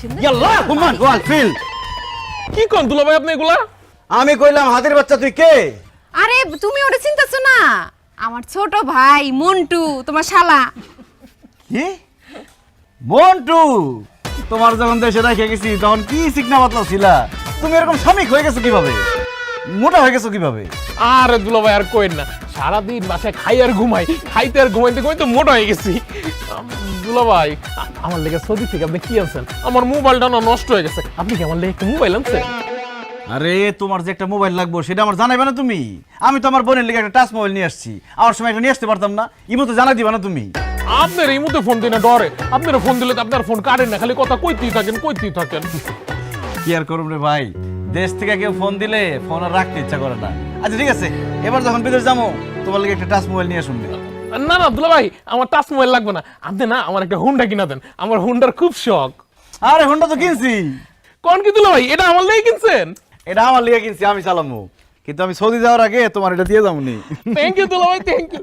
ইয়াল্লাহ হুমান ওয়াল ফিল। কি কোন দুলাভাই আপনি এগুলা? আমি কইলাম হাতির বাচ্চা তুই কে? আরে তুমি ওটা চিন্তাছো না, আমার ছোট ভাই মন্টু, তোমার শালা। কি মন্টু? তোমার যখন দেশে রেখে গেছি তখন কি চিকনা পাতলা ছিলা, তুমি এরকম শ্রমিক হয়ে গেছো কিভাবে, মোটা হয়ে গেছো কিভাবে? আরে দুলাভাই আর কইেন না, সারাদিন বাসায় খাই আর ঘুমাই, খাইতে আর ঘুমাইতে ঘুমাইতে মোটা হয়ে গেছি। দুলাভাই আমার লেগে সৌদি থেকে আপনি কি আনছেন? আমার মোবাইলটা না নষ্ট হয়ে গেছে, আপনি কি আমার লেগে একটা মোবাইল আনছেন? আরে তোমার যে একটা মোবাইল লাগবে সেটা আমার জানাইবে না তুমি? আমি তো আমার বোনের লেগে একটা টাচ মোবাইল নিয়ে আসছি, আমার সময় একটা নিয়ে আসতে পারতাম না? ইমো তো জানাই দিবা না তুমি? আপনার এই মুহূর্তে ফোন দিই না ডরে, আপনার ফোন দিলে তো আপনার ফোন কাটেন না, খালি কথা কইতেই থাকেন কইতেই থাকেন। কি আর করুম রে ভাই, দেশ থেকে কেউ ফোন দিলে ফোন আর রাখতে ইচ্ছা করে না। আচ্ছা ঠিক আছে, এবার যখন বিদেশ যাবো তোমার লেগে একটা টাচ মোবাইল নিয়ে শুনবে। না না দুলাভাই, আমার টাচ মোবাইল লাগবে না, আপনি না আমার একটা হুন্ডা কিনা দেন, আমার হুন্ডার খুব শখ। আরে হোন্ডা তো কিনছি। কোন কি দুলাভাই, এটা আমার লেগে কিনছেন? এটা আমার লিগে কিনছি, আমি চালামু, কিন্তু আমি সৌদি যাওয়ার আগে তোমার এটা দিয়ে যাবো নি। থ্যাংক ইউ দুলাভাই, থ্যাংক ইউ।